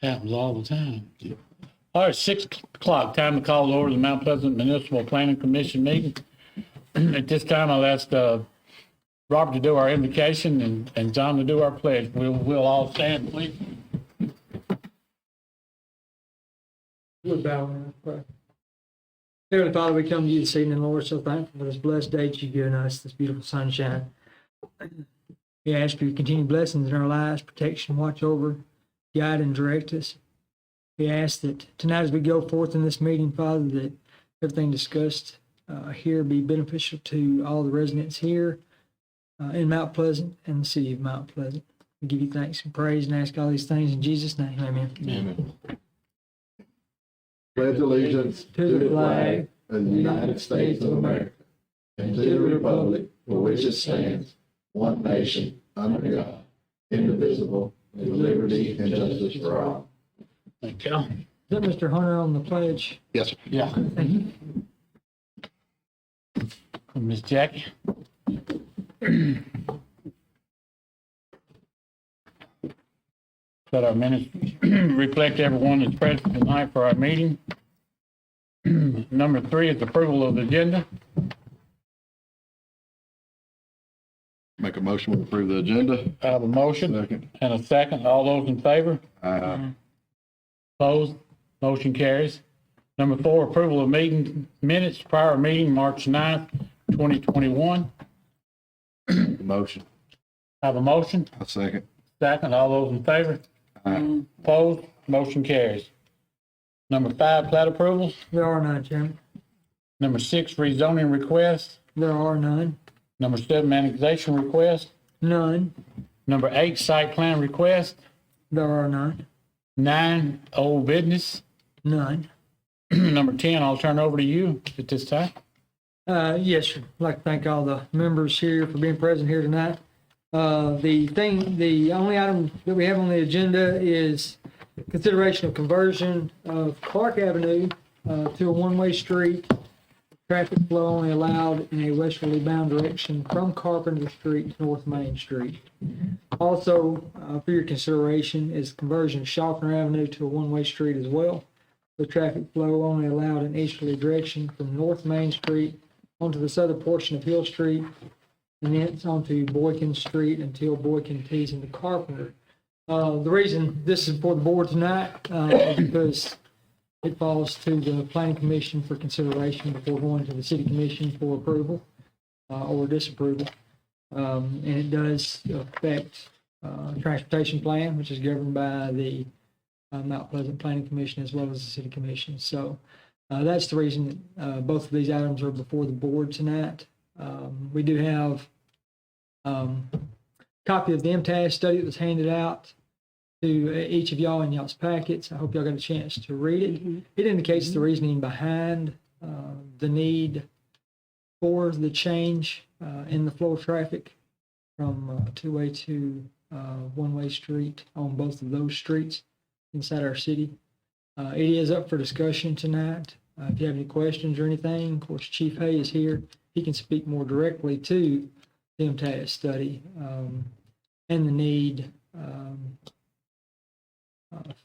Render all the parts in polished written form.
Happens all the time. All right, 6 o'clock, time to call over the Mount Pleasant Municipal Planning Commission meeting. At this time, I'll ask Robert to do our invocation and John to do our pledge. We'll all stand, please. We'll bow and pray. Heavenly Father, we come to you this evening, Lord, so thankful for this blessed day that you've given us, this beautiful sunshine. We ask for your continued blessings in our lives, protection, watch over, guide, and direct us. We ask that tonight as we go forth in this meeting, Father, that everything discussed here be beneficial to all the residents here in Mount Pleasant and the city of Mount Pleasant. We give you thanks and praise and ask all these things in Jesus' name. Amen. Amen. Pledge allegiance to the flag of the United States of America and to the republic for which it stands, one nation, under God, indivisible, with liberty and justice for all. Thank you. Is that Mr. Hunter on the pledge? Yes, sir. Yeah. Thank you. Ms. Jackie? Let our minutes reflect everyone that's present tonight for our meeting. Number 3 is approval of the agenda. Make a motion to approve the agenda. I have a motion Second. and a second. All those in favor? Aye. Opposed? Motion carries. Number 4, approval of meeting minutes, prior meeting, March 9th, 2021. Motion. I have a motion, A second. second. All those in favor? Aye. Opposed? Motion carries. Number 5, plat approvals. There are none, Chairman. Number 6, rezoning request. There are none. Number 7, annexation request. None. Number 8, site plan request. There are none. 9, old business. None. Number 10, I'll turn over to you at this time. Yes, sir. I'd like to thank all the members here for being present here tonight. The only item that we have on the agenda is consideration of conversion of Clark Avenue to a one-way street. Traffic flow only allowed in a westerly bound direction from Carpenter Street to North Main Street. Also, for your consideration is conversion of Schaffner Avenue to a one-way street as well. The traffic flow only allowed in easterly direction from North Main Street onto the southern portion of Hill Street and thence onto Boykin Street until Boykin tees into Carpenter. The reason this is for the board tonight is because it falls to the Planning Commission for consideration before going to the City Commission for approval or disapproval. And it does affect transportation plan, which is governed by the Mount Pleasant Planning Commission as well as the City Commission. So that's the reason that both of these items are before the board tonight. We do have a copy of the MTAS study that was handed out to each of y'all in y'all's packets. I hope y'all got a chance to read it. It indicates the reasoning behind the need for the change in the flow of traffic from two-way to one-way street on both of those streets inside our city. It is up for discussion tonight. If you have any questions or anything, of course, Chief Hay is here. He can speak more directly to the MTAS study and the need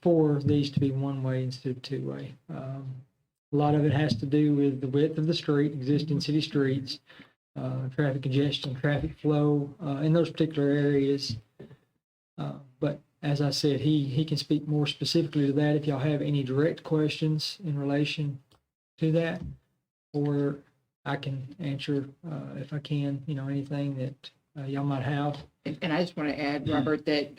for these to be one-way instead of two-way. A lot of it has to do with the width of the street, existing city streets, traffic congestion, traffic flow in those particular areas. But as I said, he can speak more specifically to that if y'all have any direct questions in relation to that, or I can answer, if I can, anything that y'all might have. And I just want to add, Robert, that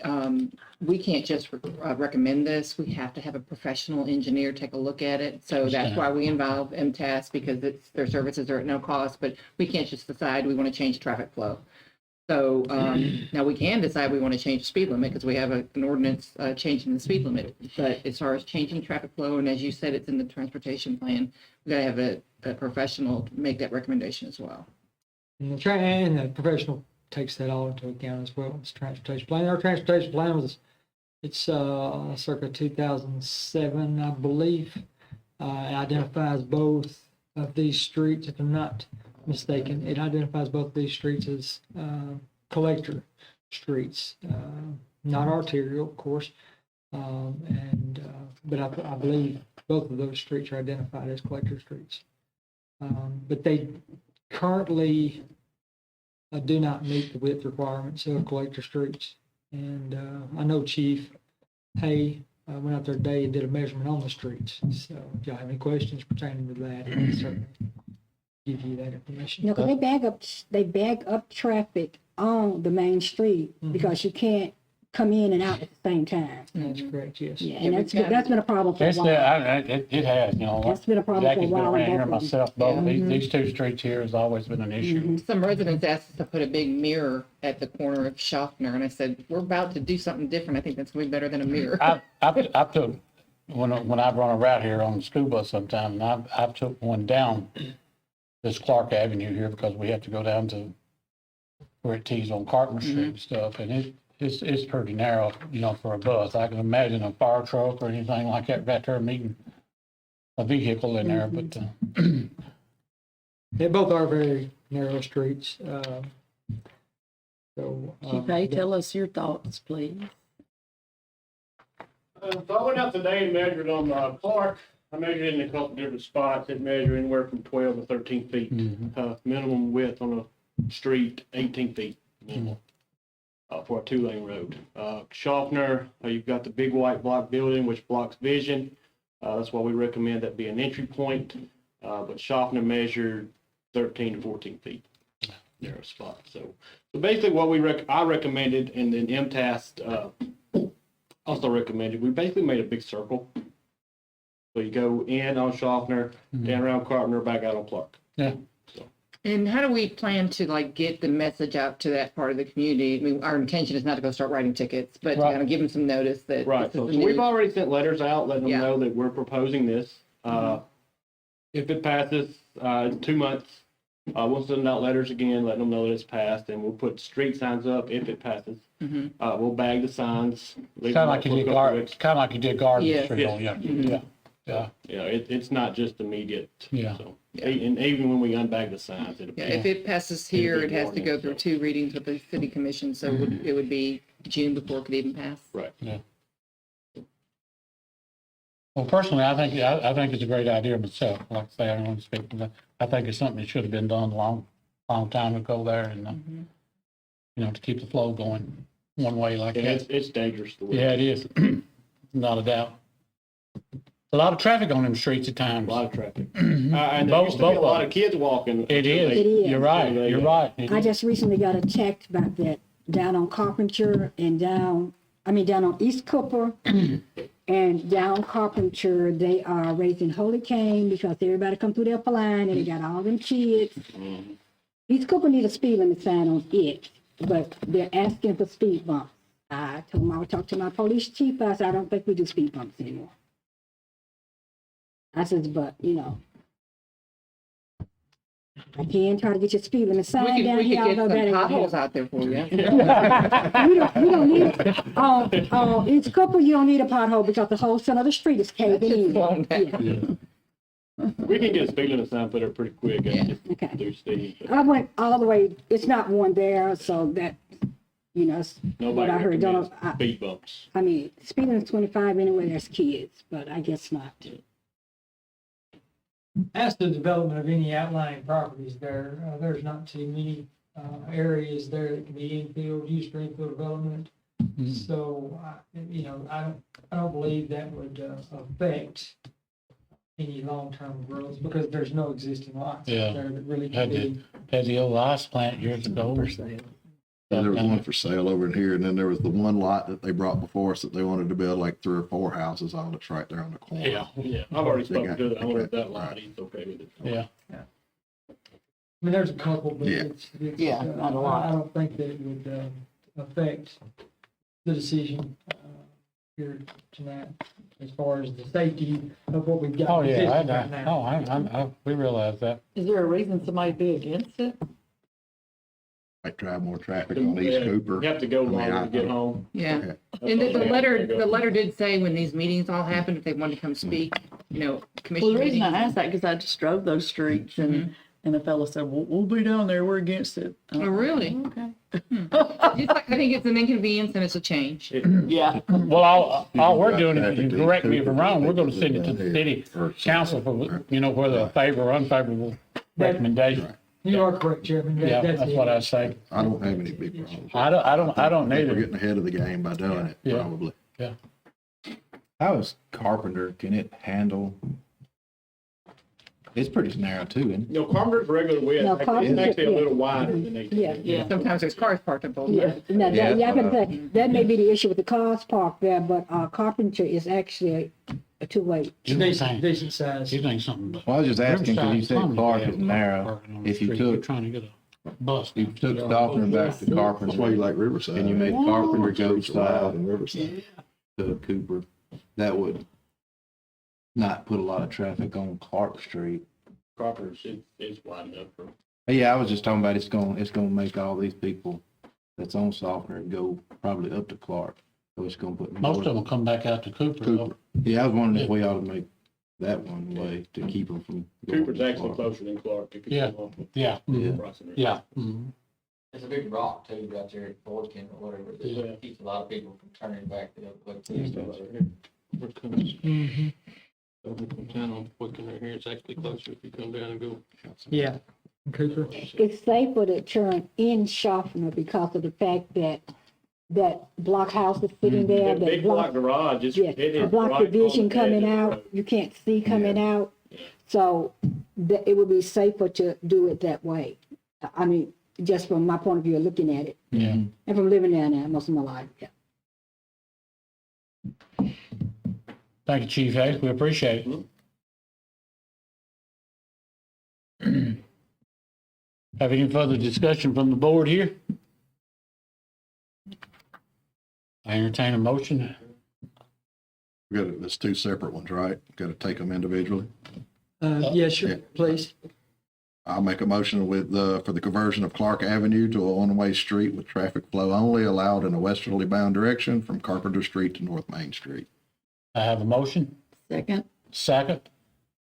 we can't just recommend this. We have to have a professional engineer take a look at it. So that's why we involve MTAS, because their services are at no cost, but we can't just decide we want to change traffic flow. So now we can decide we want to change the speed limit because we have an ordinance changing the speed limit. But as far as changing traffic flow, and as you said, it's in the transportation plan, we got to have a professional make that recommendation as well. And the professional takes that all into account as well. It's transportation plan. Our transportation plan it's circa 2007, I believe. It identifies both of these streets, if I'm not mistaken. It identifies both of these streets as collector streets, not arterial, of course. And but I believe both of those streets are identified as collector streets. But they currently do not meet the width requirements of collector streets. And I know Chief Hay went out there today and did a measurement on the streets. So if y'all have any questions pertaining to that, I can certainly give you that information. No, 'cause they bag up traffic on the main street because you can't come in and out at the same time. That's correct, yes. Yeah, and that's been a problem for a It's, while. it has, you know. That's been a problem for a Jackie's been while around in here, both of them. myself, both, these two streets here has always been an issue. Some residents asked us to put a big mirror at the corner of Schaffner, and I said, we're about to do something different. I think that's way better than a mirror. I took, when I've run a route here on the school bus sometime, and I took one down this Clark Avenue here because we have to go down to where it tees on Carpenter Street and stuff, and it's pretty narrow, you know, for a bus. I can imagine a fire truck or anything like that right there meeting a vehicle in there, but, They both are very narrow streets. Chief Hay, tell us your thoughts, please. So I went out today and measured on Clark. I measured it in a couple different spots. It measured anywhere from 12 to 13 feet. Minimum width on a street, 18 feet minimum, for a 2-lane road. Schaffner, you've got the big white block building which blocks vision. That's why we recommend that be an entry point. But Schaffner measured 13 to 14 feet. Narrow spot. So basically what I recommended, and then MTAS also recommended, we basically made a big circle. So you go in on Schaffner, down around Carpenter, back out on Clark. yeah. And how do we plan to like get the message out to that part of the community? I mean, our intention is not to go start writing tickets, but to Right. kind of give them some notice that. Right, this so is the we've new- already sent letters out, letting them Yeah. know that we're proposing this. If it passes, 2 months, we'll send out letters again, letting them know that it's passed, and we'll put street signs up if it passes. We'll bag the signs. leave Kind of them like you up, did look up Garden, the- kind of like you did Garden Yes. Street, oh, yeah, yeah. Yeah, it's not just immediate. Yeah. So, and even when we unbag the signs, it'll be. Yeah, if it passes here, It'll it be has to go warning, through so. 2 readings with the city commission, so it would be June before it could even pass. Right. Well, personally, I think it's a great idea myself. Like I say, I don't want to speak, but I think it's something that should have been done a long time ago there, and you know, to keep the flow going one way like And that. it's dangerous. The way Yeah, it is, not a doubt. A lot of traffic on them streets at times. A lot of traffic. And there Both- used to be both a of lot them. of kids walking. It is. It is. You're right. You're right. It I is. just recently got a text about that down on Carpenter and down on East Cooper and down Carpenter. They are raising holy cane because everybody come through their line and they got all them kids. East Cooper need a speed limit sign on it, but they're asking for speed bumps. I told them I would talk to my police chief. I said, I don't think we do speed bumps anymore. I said, but, you know, I can try to get your speed limit sign We down could here. get although that some ain't gonna potholes help. out there for you. We don't need, East Cooper, you don't need a pothole because the whole center of the street is caving in. slowing down. Yeah, We can get a speed limit sign put up pretty quick. okay. Do Steve. but I went all the way, it's not one there, so that, you know, it's what Nobody I heard. recommends Don't, speed bumps. I mean, speed limit's 25 anyway, there's kids, but I guess not. As to the development of any outlying properties there, there's not too many areas there that can be infield, used for infield development. So, you know, I don't believe that would affect any long-term growth because there's no existing lots Yeah. out there that really Had can be. Had the old ice plant years ago. Yeah, there was one for sale over in here, and then there was the one lot that they brought before us that they wanted to build like 3 or 4 houses on. It's right there on the corner. Yeah, Yeah, I've already They spoken got- to the they owner got- of that lot. right. He's okay with it. yeah. I mean, there's a couple, but Yeah. it's, Yeah, not a lot. I don't think that it would affect the decision here tonight as far as the safety of what we've got. Oh, yeah, existing right now. we realize that. Is there a reason somebody'd be against it? Might drive more traffic on East Cooper. You have to go I mean, longer I- to get home. Yeah. Okay. And the Yeah, letter, there you the go. letter did say when these meetings all happened, if they wanted to come speak, you know, commission Well, the reason I meetings. asked that, because I just drove those streets and And the fellow said, we'll be down there, we're against it. Oh, really? Okay. I think it's an inconvenience and it's a change. Yeah. Well, all we're doing is, you correct me if I'm wrong, we're gonna send it to the city council for, whether a favor or unfavorable recommendation. You are correct, Chairman. Yeah, that's what I say. I don't have any big problems. I don't We're either. getting ahead of the game by doing it, Yeah. probably. How is Carpenter, can it handle? It's pretty narrow too, isn't it? No, Carpenter's regular width, No, it's Carpenter, actually a yeah. little wider than they. Yeah. Yeah. Sometimes there's cars parked on both Yeah, sides. now, Yeah, that, that's what that may be the issue with the cars parked there, but, Carpenter is actually a two-way. Decent size. You think something. Well, I was just asking because you said Clark is narrow. If you took, Trying to get a bus. you took Stockton back to That's why Carpenter you like Riverside. and you made Carpenter go Streets are wide south in Riverside. to Cooper, that would not put a lot of traffic on Clark Street. Carpenter's is wide enough for. But yeah, I was just talking about it's gonna make all these people that's on Softener go probably up to Clark. So it's gonna put Most of more. them come back out to Cooper. though. Cooper. Yeah, I was wondering if we ought to make that one way to keep them from. going Cooper's to actually Clark. closer than Clark. If you Yeah. go off of Yeah, Yeah. Crossing. yeah. Mhm. It's a big rock too, right there at Boykin or whatever, Yeah. that keeps a lot of people from turning back the other It's way. right here. We're coming. Mm-hmm. So we come down on Boykin right here, it's actually closer if you come down and go. Yeah. Cooper. It's safer to turn in Schaffner because of the fact that that block house is sitting there, That that big block garage, yeah, it the is block right on division the edge of coming the out, road. you can't see coming out. So it would be safer to do it that way. I mean, just from my point of view of looking at it, Yeah. and from living down there most of my life, yeah. Thank you, Chief Hayes. We appreciate it. Have any further discussion from the board here? I entertain a motion. We got it, there's two separate ones, right? Got to take them individually. Yeah, sure, Yeah. please. I'll make a motion with, for the conversion of Clark Avenue to a one-way street with traffic flow only allowed in a westerly bound direction from Carpenter Street to North Main Street. I have a motion. Second. Second.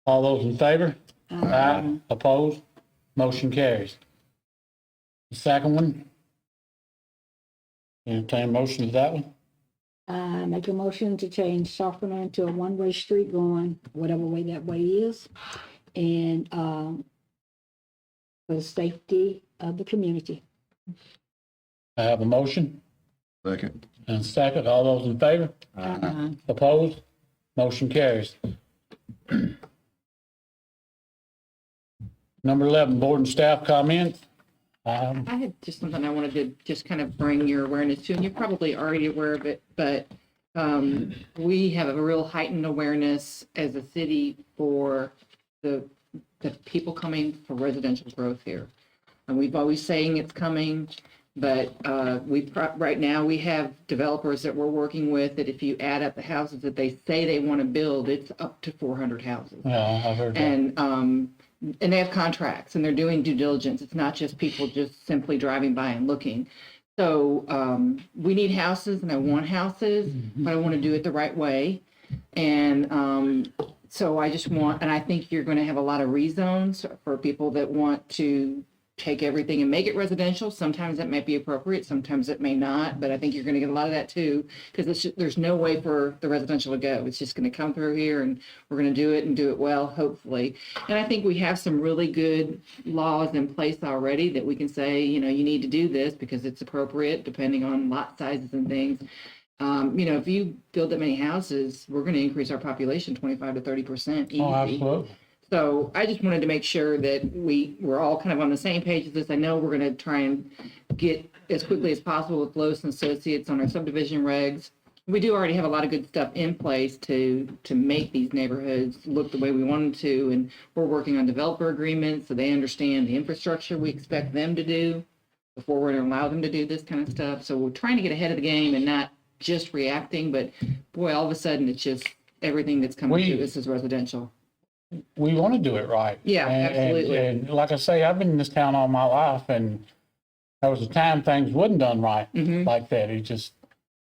All those in favor? Aye. Opposed? Motion carries. The second one? Entertain a motion to that one? Make a motion to change Schaffner into a one-way street going whatever way that way is. And, for the safety of the community. I have a motion Second. and second. All those in favor? Opposed? Motion carries. Number 11, board and staff comments. I had just something I wanted to just kind of bring your awareness to, and you're probably already aware of it, but we have a real heightened awareness as a city for the people coming for residential growth here. And we've always saying it's coming, but right now we have developers that we're working with that if you add up the houses that they say they want to build, it's up to 400 houses. Yeah, I've heard that. And they have contracts and they're doing due diligence. It's not just people just simply driving by and looking. So we need houses and I want houses, but I want to do it the right way. And so I just want, and I think you're going to have a lot of rezones for people that want to take everything and make it residential. Sometimes that might be appropriate, sometimes it may not, but I think you're going to get a lot of that too, because there's no way for the residential to go. It's just going to come through here and we're going to do it and do it well, hopefully. And I think we have some really good laws in place already that we can say, you need to do this because it's appropriate depending on lot sizes and things. If you build that many houses, we're going to increase our population 25 to 30% easy. Oh, absolutely. So I just wanted to make sure that we're all kind of on the same page with this. I know we're going to try and get as quickly as possible with Lois and Associates on our subdivision regs. We do already have a lot of good stuff in place to make these neighborhoods look the way we want them to. And we're working on developer agreements so they understand the infrastructure we expect them to do before we're going to allow them to do this kind of stuff. So we're trying to get ahead of the game and not just reacting, but boy, all of a sudden it's just everything that's coming to us is residential. We want to do it right. Yeah, absolutely. And like I say, I've been in this town all my life, and there was a time things wasn't done right Mhm. like that. It just,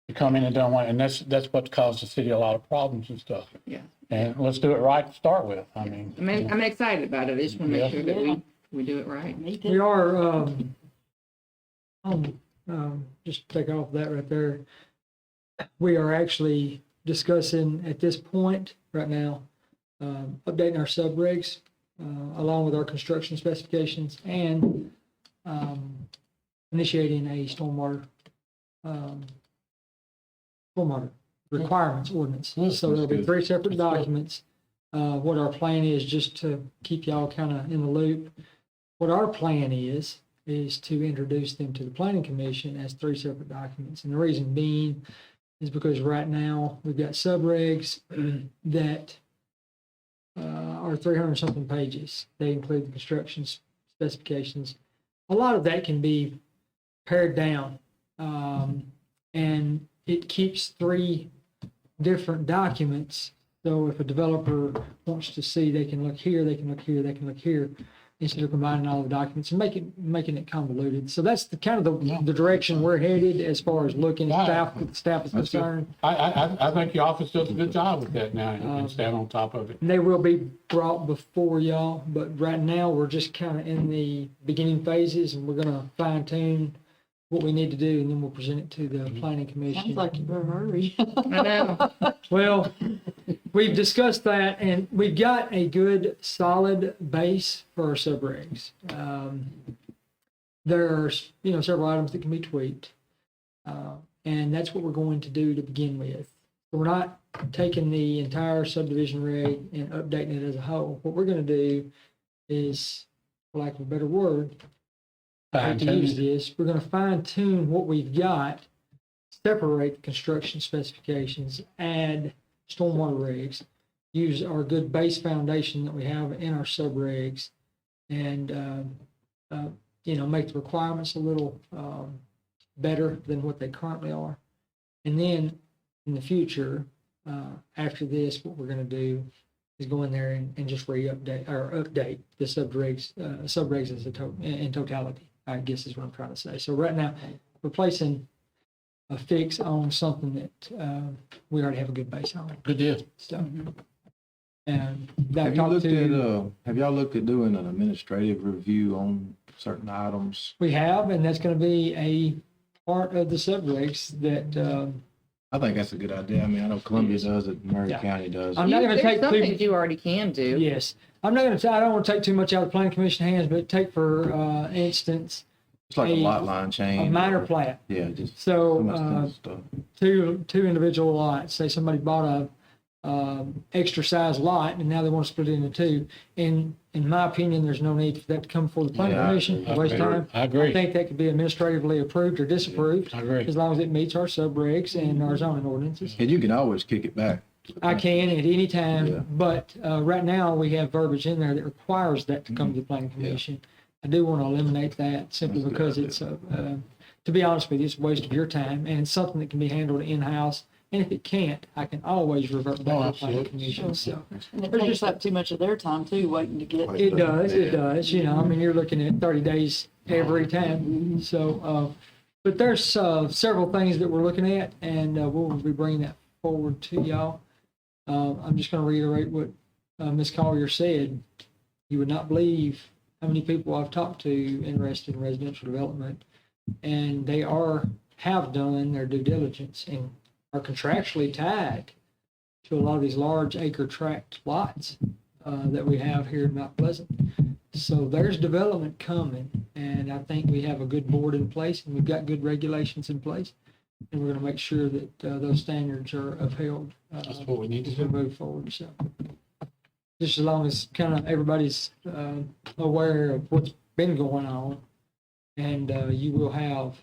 you come in and don't want, and that's what caused the city a lot of problems and stuff. Yeah. And let's do it right to start with. I mean. I'm excited about it. I just want to make Yeah. sure that we We do it right. Me We too. are, just to take off that right there. We are actually discussing at this point right now, updating our subregs, along with our construction specifications and, initiating a stormwater requirements ordinance. So there'll be 3 separate documents. What our plan is, just to keep y'all kind of in the loop, what our plan is to introduce them to the planning commission as 3 separate documents. And the reason being is because right now we've got subregs that are 300 something pages. They include the construction specifications. A lot of that can be pared down. And it keeps 3 different documents. So if a developer wants to see, they can look here, they can look here, they can look here, instead of combining all the documents and making it convoluted. So that's the kind of the direction we're headed as far as looking at staff is That's good. concerned. I think your office does a good job with that now and stand on top of it. And they will be brought before y'all, but right now we're just kind of in the beginning phases, and we're gonna fine tune what we need to do, and then we'll present it to the planning commission. Sounds like you're in a hurry. I know. Well, we've discussed that, and we've got a good, solid base for our subregs. There are, several items that can be tweaked, and that's what we're going to do to begin with. We're not taking the entire subdivision reg and updating it as a whole. What we're going to do is, for lack of a better word, I hate to use this, we're going to fine tune what we've got, separate the construction specifications, add stormwater regs, use our good base foundation that we have in our subregs, and make the requirements a little better than what they currently are. And then in the future, after this, what we're going to do is go in there and just update the subregs as in totality, I guess is what I'm trying to say. So right now, we're placing a fix on something that we already have a good base on. Good deal. So, and Have y'all looked at doing an administrative review on certain items? we have, and that's going to be a part of the subregs that I think that's a good idea. I mean, I know Columbia does it, Murray Yeah. County does I'm it. not going to There's take some too. things you already can do. Yes, I'm not going to. I don't want to take too much out of the planning commission hands, but take for instance It's like a a- lot line a change. minor plat. Yeah, just So some of that stuff. two individual lots. Say somebody bought a extra size lot, and now they want to split it into 2. And in my opinion, there's no need for that to come before the planning Yeah, I commission. agree. Waste time. I agree. I think that could be administratively approved or disapproved, I agree. as long as it meets our subregs and our zoning ordinances. And you can always kick it back. I can at any time, Yeah. but right now we have verbiage in there that requires that to come to the planning commission. I do want to eliminate that simply That's a good because it's to be honest with you, it's a waste of your time, and it's something that can be handled in-house. And if it can't, I can always revert back to the planning absolutely. commission. So And it There's takes just- up too much of their time too, waiting to get. it does. I mean, you're looking at 30 days every time. So, but there's several things that we're looking at, and we'll be bringing that forward to y'all. I'm just going to reiterate what Ms. Collier said. You would not believe how many people I've talked to interested in residential development, and they have done their due diligence and are contractually tied to a lot of these large acre tract lots that we have here in Mount Pleasant. So there's development coming, and I think we have a good board in place, and we've got good regulations in place, and we're going to make sure that those standards are upheld That's what we need to as we do. move forward. So just as long as kind of everybody's aware of what's been going on, and you will have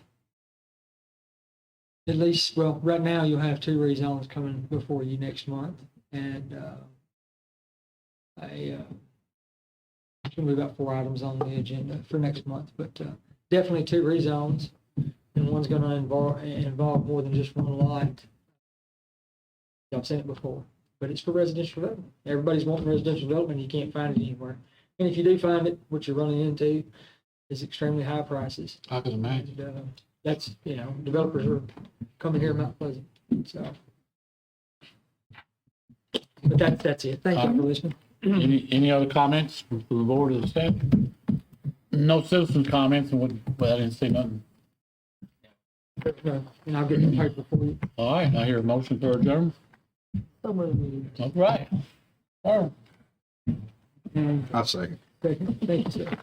at least, well, right now you'll have 2 rezones coming before you next month, and it's going to be about 4 items on the agenda for next month, but definitely 2 rezones, and one's going to involve more than just one lot. I've seen it before, but it's for residential development. Everybody's wanting residential development, you can't find it anywhere. And if you do find it, what you're running into is extremely high prices. I can imagine. And, that's, developers are coming here in Mount Pleasant, so. But that's it. Thank you for listening. Any other comments from the board of the staff? No citizens comments, and I didn't see nothing. And I'll get the paper for you. All right, I hear a motion for adjournment. All right. All right. And I'll second. thank you, sir.